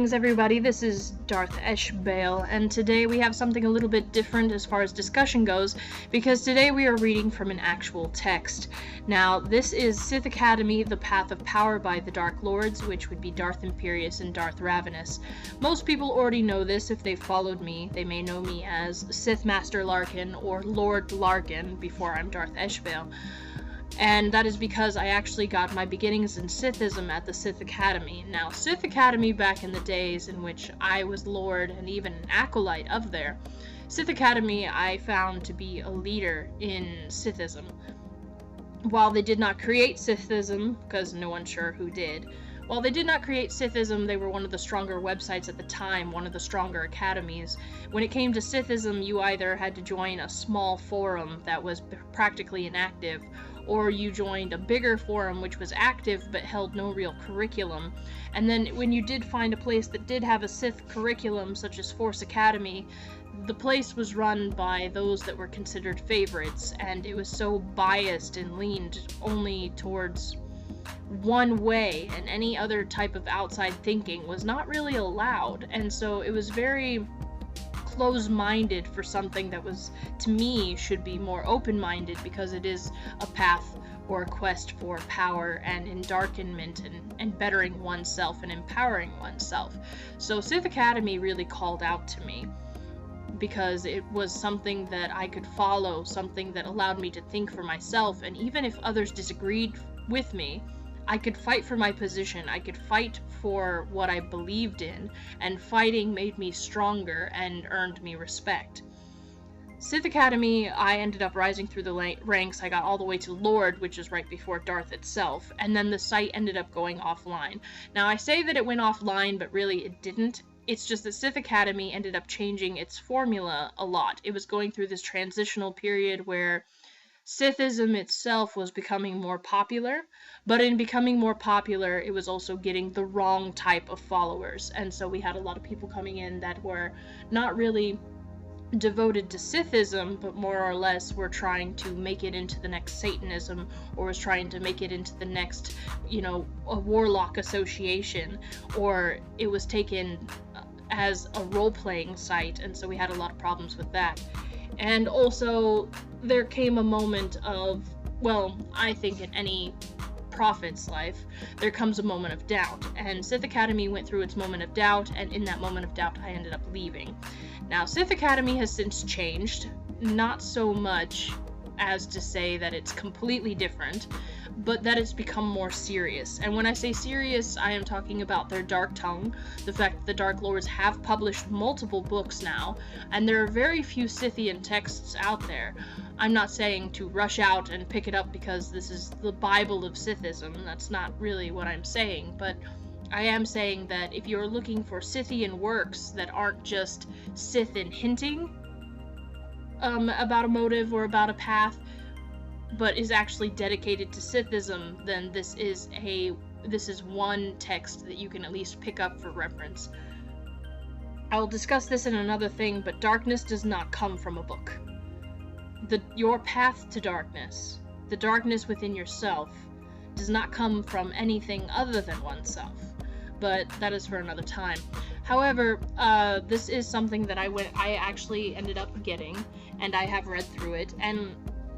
Greetings everybody, this is Darth EshBa'al, and today we have something a little bit different as far as discussion goes, because today we are reading from an actual text. Now, this is Sith Academy, The Path of Power by the Dark Lords, which would be Darth Imperius and Darth Ravenus. Most people already know this if they've followed me. They may know me as Sith Master LaRkEn or Lord LaRkEn before I'm Darth EshBa'al. And that is because I actually got my beginnings in Sithism at the Sith Academy. Now, Sith Academy back in the days in which I was Lord and even an Acolyte of there, Sith Academy I found to be a leader in Sithism. While they did not create Sithism, because no one's sure who did, while they did not create Sithism, they were one of the stronger websites at the time, one of the stronger academies. When it came to Sithism, you either had to join a small forum that was practically inactive, or you joined a bigger forum which was active but held no real curriculum. And then when you did find a place that did have a Sith curriculum, such as Force Academy, the place was run by those that were considered favorites, and it was so biased and leaned only towards one way, and any other type of outside thinking was not really allowed. And so it was very close-minded for something that was, to me, should be more open-minded, because it is a path or a quest for power and endarkenment and bettering oneself and empowering oneself. So Sith Academy really called out to me, because it was something that I could follow, something that allowed me to think for myself, and even if others disagreed with me, I could fight for my position, I could fight for what I believed in, and fighting made me stronger and earned me respect. Sith Academy, I ended up rising through the ranks. I got all the way to Lord, which is right before Darth itself, and then the site ended up going offline. Now, I say that it went offline, but really it didn't. It's just that Sith Academy ended up changing its formula a lot. It was going through this transitional period where Sithism itself was becoming more popular, but in becoming more popular, it was also getting the wrong type of followers, and so we had a lot of people coming in that were not really devoted to Sithism, but more or less were trying to make it into the next Satanism, or was trying to make it into the next, a warlock association, or it was taken as a role-playing site, and so we had a lot of problems with that. And also, there came a moment of, well, I think in any prophet's life, there comes a moment of doubt. And Sith Academy went through its moment of doubt, and in that moment of doubt, I ended up leaving. Now, Sith Academy has since changed, not so much as to say that it's completely different, but that it's become more serious. And when I say serious, I am talking about their dark tongue, the fact that the Dark Lords have published multiple books now, and there are very few Scythian texts out there. I'm not saying to rush out and pick it up because this is the Bible of Sithism, that's not really what I'm saying, but I am saying that if you're looking for Scythian works that aren't just Scythian hinting about a motive or about a path, but is actually dedicated to Sithism, then this is one text that you can at least pick up for reference. I will discuss this in another thing, but darkness does not come from a book. Your path to darkness, the darkness within yourself, does not come from anything other than oneself, but that is for another time. However, this is something that I actually ended up getting, and I have read through it, and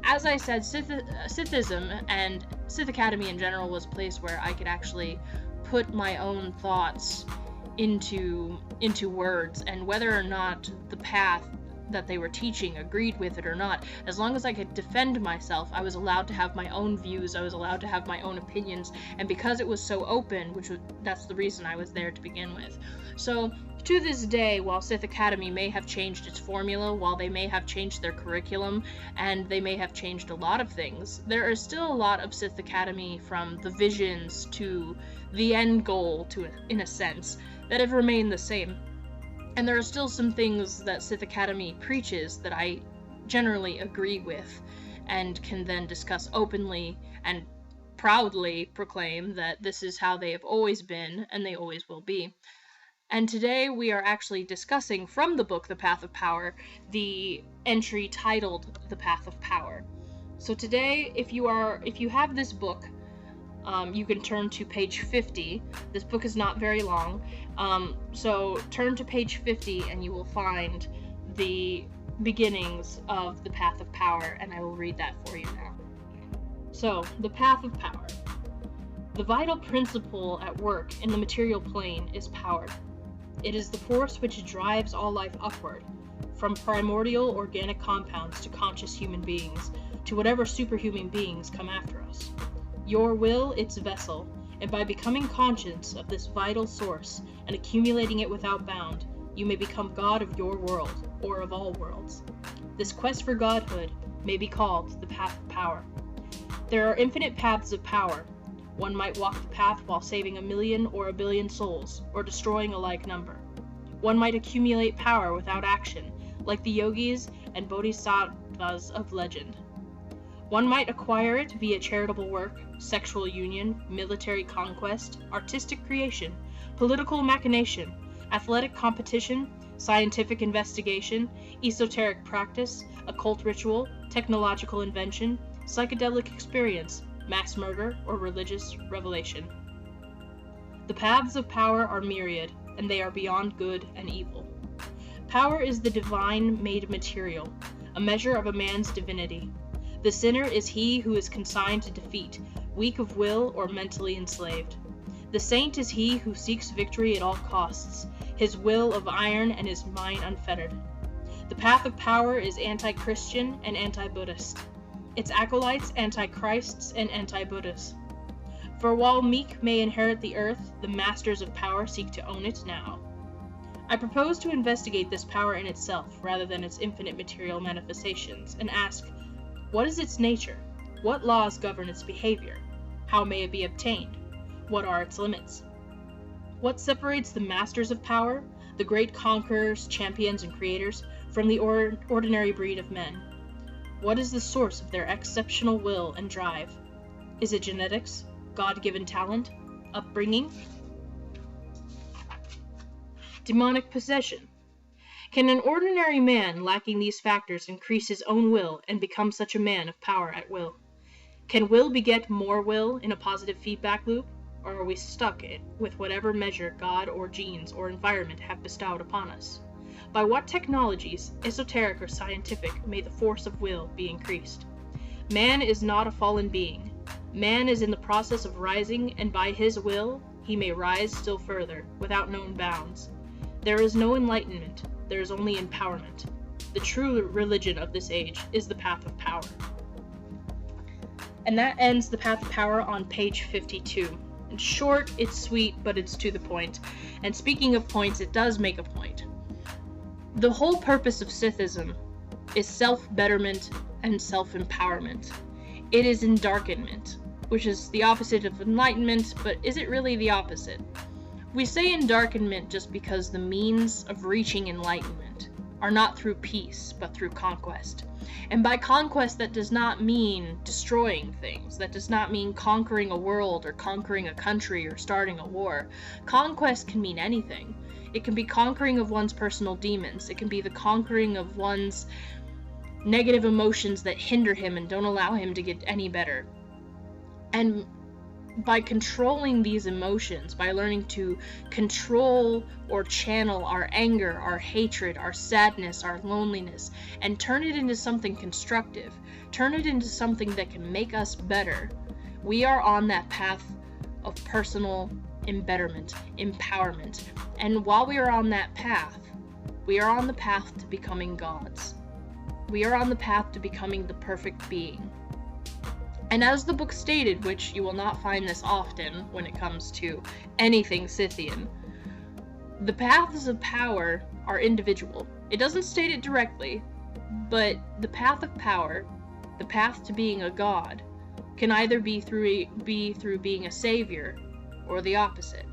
as I said, Sithism and Sith Academy in general was a place where I could actually put my own thoughts into words, and whether or not the path that they were teaching agreed with it or not, as long as I could defend myself, I was allowed to have my own views, I was allowed to have my own opinions, and because it was so open, that's the reason I was there to begin with. So, to this day, while Sith Academy may have changed its formula, while they may have changed their curriculum, and they may have changed a lot of things, there is still a lot of Sith Academy, from the visions to the end goal, in a sense, that have remained the same. And there are still some things that Sith Academy preaches that I generally agree with, and can then discuss openly and proudly proclaim that this is how they have always been, and they always will be. And today we are actually discussing from the book The Path of Power, the entry titled The Path of Power. So today, if you have this book, you can turn to page 50. This book is not very long, so turn to page 50 and you will find the beginnings of the Path of Power, and I will read that for you now. So, the Path of Power. The vital principle at work in the material plane is power. It is the force which drives all life upward, from primordial organic compounds to conscious human beings, to whatever superhuman beings come after us. Your will its vessel, and by becoming conscious of this vital source and accumulating it without bound, you may become God of your world, or of all worlds. This quest for godhood may be called the Path of Power. There are infinite paths of power. One might walk the path while saving 1,000,000 or 1,000,000,000 souls, or destroying a like number. One might accumulate power without action, like the yogis and bodhisattvas of legend. One might acquire it via charitable work, sexual union, military conquest, artistic creation, political machination, athletic competition, scientific investigation, esoteric practice, occult ritual, technological invention, psychedelic experience, mass murder, or religious revelation. The paths of power are myriad, and they are beyond good and evil. Power is the divine made material, a measure of a man's divinity. The sinner is he who is consigned to defeat, weak of will or mentally enslaved. The saint is he who seeks victory at all costs, his will of iron and his mind unfettered. The path of power is anti-Christian and anti-Buddhist. Its acolytes anti-Christs and anti-Buddhists. For while meek may inherit the earth, the masters of power seek to own it now. I propose to investigate this power in itself rather than its infinite material manifestations, and ask, what is its nature? What laws govern its behavior? How may it be obtained? What are its limits? What separates the masters of power, the great conquerors, champions, and creators, from the ordinary breed of men? What is the source of their exceptional will and drive? Is it genetics, God-given talent, upbringing? Demonic possession. Can an ordinary man lacking these factors increase his own will and become such a man of power at will? Can will beget more will in a positive feedback loop, or are we stuck with whatever measure God or genes or environment have bestowed upon us? By what technologies, esoteric or scientific, may the force of will be increased? Man is not a fallen being. Man is in the process of rising, and by his will, he may rise still further, without known bounds. There is no enlightenment, there is only empowerment. The true religion of this age is the path of power. And that ends the Path of Power on page 52. It's short, it's sweet, but it's to the point. And speaking of points, it does make a point. The whole purpose of Sithism is self-betterment and self-empowerment. It is endarkenment, which is the opposite of enlightenment, but is it really the opposite? We say endarkenment just because the means of reaching enlightenment are not through peace, but through conquest. And by conquest, that does not mean destroying things. That does not mean conquering a world or conquering a country or starting a war. Conquest can mean anything. It can be conquering of one's personal demons. It can be the conquering of one's negative emotions that hinder him and don't allow him to get any better. And by controlling these emotions, by learning to control or channel our anger, our hatred, our sadness, our loneliness, and turn it into something constructive, turn it into something that can make us better, we are on that path of personal embetterment, empowerment. And while we are on that path, we are on the path to becoming gods. We are on the path to becoming the perfect being. And as the book stated, which you will not find this often when it comes to anything Scythian, the paths of power are individual. It doesn't state it directly, but the path of power, the path to being a god, can either be through being a savior or the opposite.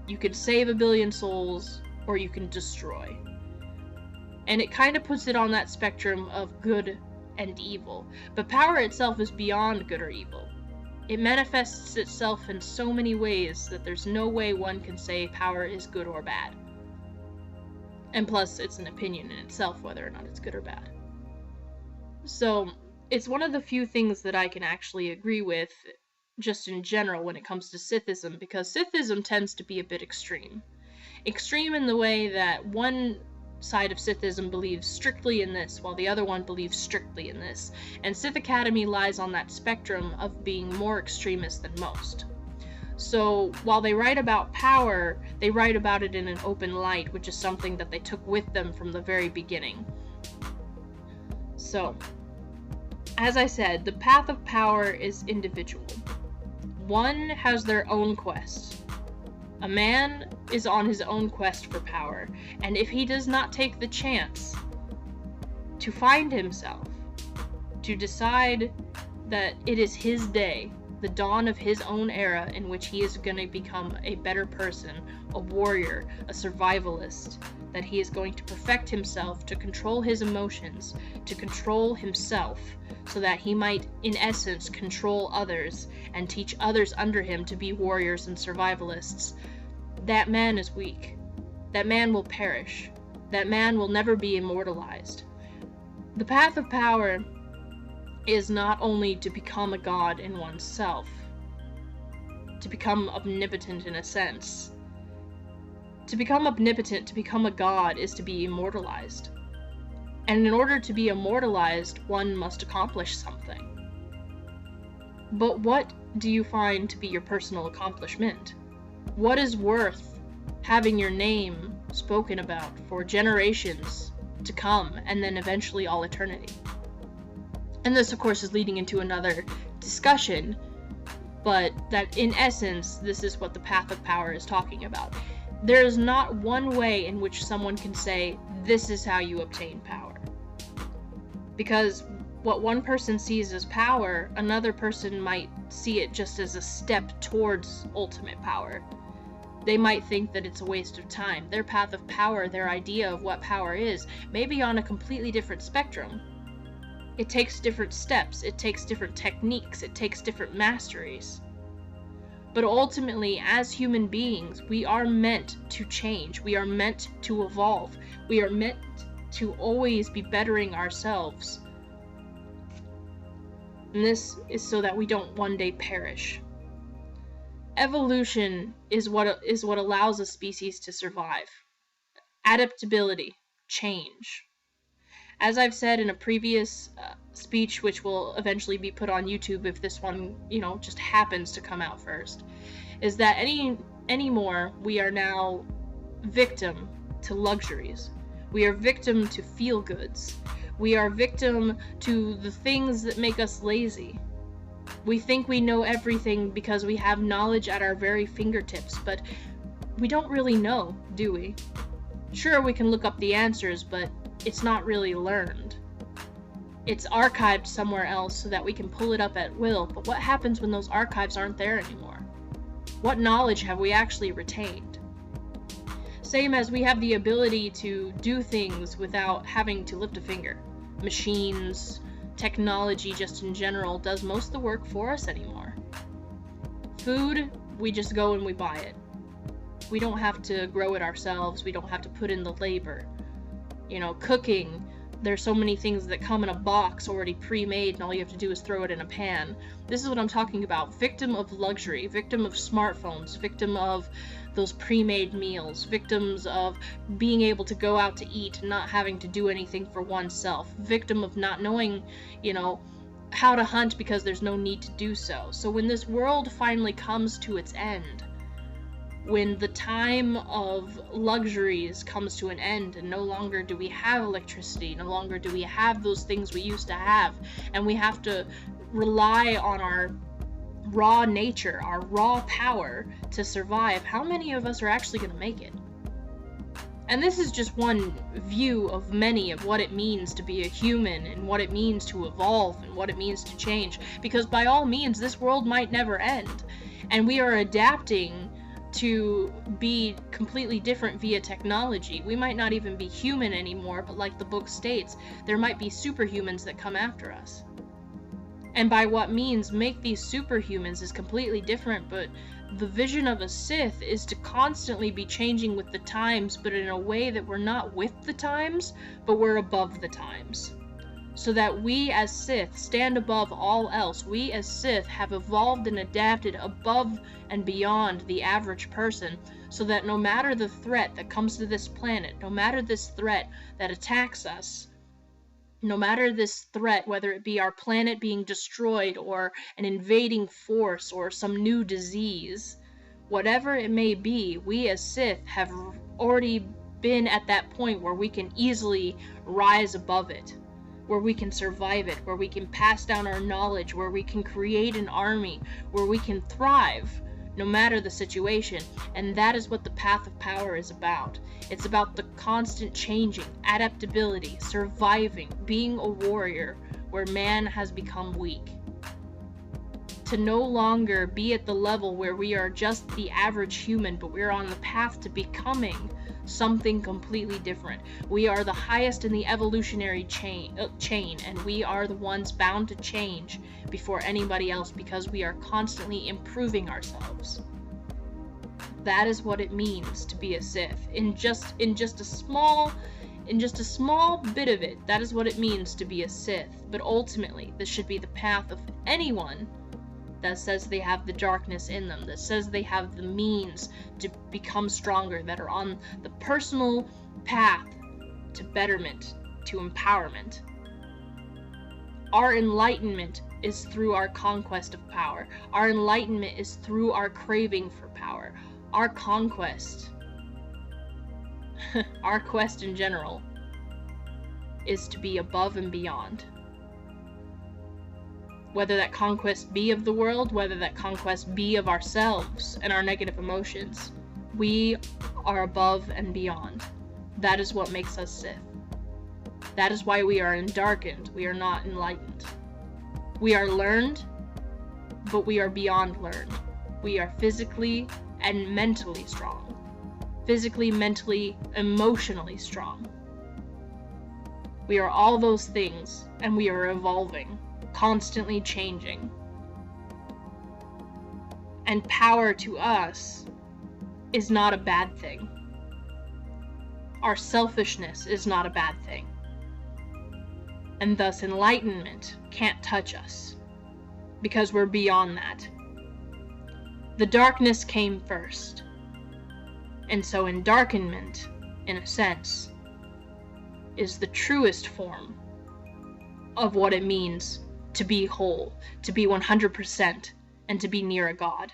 You can save 1 billion souls, or you can destroy. And it kind of puts it on that spectrum of good and evil. But power itself is beyond good or evil. It manifests itself in so many ways that there's no way one can say power is good or bad. And plus, it's an opinion in itself whether or not it's good or bad. So, it's one of the few things that I can actually agree with just in general when it comes to Sithism, because Sithism tends to be a bit extreme. Extreme in the way that one side of Sithism believes strictly in this, while the other one believes strictly in this, and Sith Academy lies on that spectrum of being more extremist than most. So while they write about power, they write about it in an open light, which is something that they took with them from the very beginning. So, as I said, the path of power is individual. One has their own quest. A man is on his own quest for power, and if he does not take the chance to find himself, to decide that it is his day, the dawn of his own era in which he is going to become a better person, a warrior, a survivalist, that he is going to perfect himself to control his emotions, to control himself, so that he might, in essence, control others and teach others under him to be warriors and survivalists, that man is weak. That man will perish. That man will never be immortalized. The path of power is not only to become a god in oneself, to become omnipotent in a sense. To become omnipotent, to become a god, is to be immortalized. And in order to be immortalized, one must accomplish something. But what do you find to be your personal accomplishment? What is worth having your name spoken about for generations to come, and then eventually all eternity? And this, of course, is leading into another discussion, but that in essence, this is what the path of power is talking about. There is not one way in which someone can say, this is how you obtain power. Because what one person sees as power, another person might see it just as a step towards ultimate power. They might think that it's a waste of time. Their path of power, their idea of what power is, may be on a completely different spectrum. It takes different steps, it takes different techniques, it takes different masteries. But ultimately, as human beings, we are meant to change. We are meant to evolve. We are meant to always be bettering ourselves. And this is so that we don't one day perish. Evolution is what allows a species to survive. Adaptability, change. As I've said in a previous speech, which will eventually be put on YouTube if this one, just happens to come out first, is that anymore we are now victim to luxuries. We are victim to feel-goods. We are victim to the things that make us lazy. We think we know everything because we have knowledge at our very fingertips, but we don't really know, do we? Sure, we can look up the answers, but it's not really learned. It's archived somewhere else so that we can pull it up at will, but what happens when those archives aren't there anymore? What knowledge have we actually retained? Same as we have the ability to do things without having to lift a finger. Machines, technology just in general does most of the work for us anymore. Food, we just go and we buy it. We don't have to grow it ourselves, we don't have to put in the labor. Cooking, there's so many things that come in a box already pre-made and all you have to do is throw it in a pan. This is what I'm talking about. Victim of luxury, victim of smartphones, victim of those pre-made meals, victims of being able to go out to eat and not having to do anything for oneself, victim of not knowing, how to hunt because there's no need to do so. So when this world finally comes to its end, when the time of luxuries comes to an end and no longer do we have electricity, no longer do we have those things we used to have, and we have to rely on our raw nature, our raw power to survive, how many of us are actually going to make it? And this is just one view of many of what it means to be a human and what it means to evolve and what it means to change, because by all means this world might never end, and we are adapting to be completely different via technology. We might not even be human anymore, but like the book states, there might be superhumans that come after us. And by what means make these superhumans is completely different, but the vision of a Sith is to constantly be changing with the times, but in a way that we're not with the times, but we're above the times. so that we as Sith stand above all else. We as Sith have evolved and adapted above and beyond the average person, so that no matter the threat that comes to this planet, no matter this threat that attacks us, no matter this threat, whether it be our planet being destroyed or an invading force or some new disease, whatever it may be, we as Sith have already been at that point where we can easily rise above it, where we can survive it, where we can pass down our knowledge, where we can create an army, where we can thrive no matter the situation. And that is what the path of power is about. It's about the constant changing, adaptability, surviving, being a warrior where man has become weak. To no longer be at the level where we are just the average human, but we're on the path to becoming something completely different. We are the highest in the evolutionary chain, and we are the ones bound to change before anybody else, because we are constantly improving ourselves. That is what it means to be a Sith. In just a small bit of it, that is what it means to be a Sith. But ultimately, this should be the path of anyone that says they have the darkness in them, that says they have the means to become stronger, that are on the personal path to betterment, to empowerment. Our enlightenment is through our conquest of power. Our enlightenment is through our craving for power. Our conquest, our quest in general, is to be above and beyond. Whether that conquest be of the world, whether that conquest be of ourselves and our negative emotions, we are above and beyond. That is what makes us Sith. That is why we are darkened. We are not enlightened. We are learned, but we are beyond learned. We are physically and mentally strong. Physically, mentally, emotionally strong. We are all those things, and we are evolving, constantly changing. And power to us is not a bad thing. Our selfishness is not a bad thing. And thus enlightenment can't touch us, because we're beyond that. The darkness came first. And so endarkenment, in a sense, is the truest form of what it means to be whole, to be 100%, and to be near a god,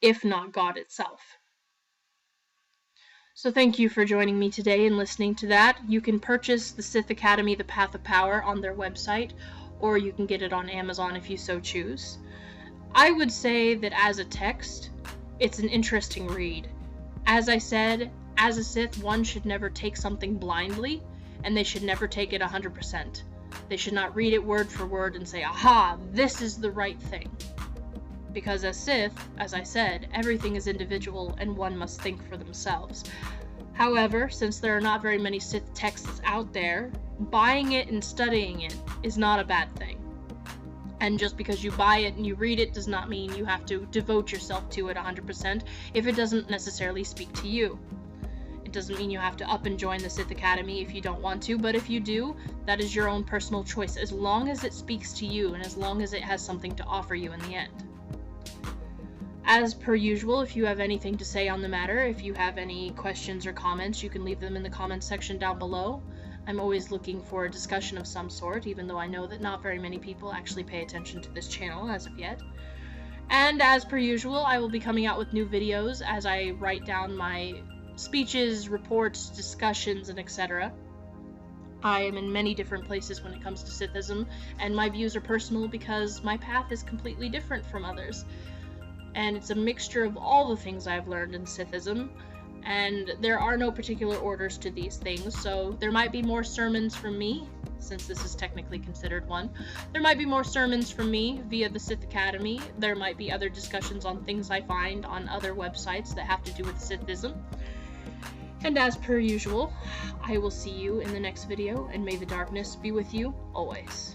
if not God itself. So thank you for joining me today and listening to that. You can purchase the Sith Academy, The Path of Power, on their website, or you can get it on Amazon if you so choose. I would say that as a text, it's an interesting read. As I said, as a Sith, one should never take something blindly, and they should never take it 100%. They should not read it word for word and say, aha, this is the right thing. Because as Sith, as I said, everything is individual and one must think for themselves. However, since there are not very many Sith texts out there, buying it and studying it is not a bad thing. And just because you buy it and you read it does not mean you have to devote yourself to it 100% if it doesn't necessarily speak to you. It doesn't mean you have to up and join the Sith Academy if you don't want to, but if you do, that is your own personal choice, as long as it speaks to you and as long as it has something to offer you in the end. As per usual, if you have anything to say on the matter, if you have any questions or comments, you can leave them in the comments section down below. I'm always looking for a discussion of some sort, even though I know that not very many people actually pay attention to this channel as of yet. And as per usual, I will be coming out with new videos as I write down my speeches, reports, discussions, and etc. I am in many different places when it comes to Sithism, and my views are personal because my path is completely different from others. And it's a mixture of all the things I've learned in Sithism, and there are no particular orders to these things, so there might be more sermons from me, since this is technically considered one. There might be more sermons from me via the Sith Academy. There might be other discussions on things I find on other websites that have to do with Sithism. And as per usual, I will see you in the next video, and may the darkness be with you always.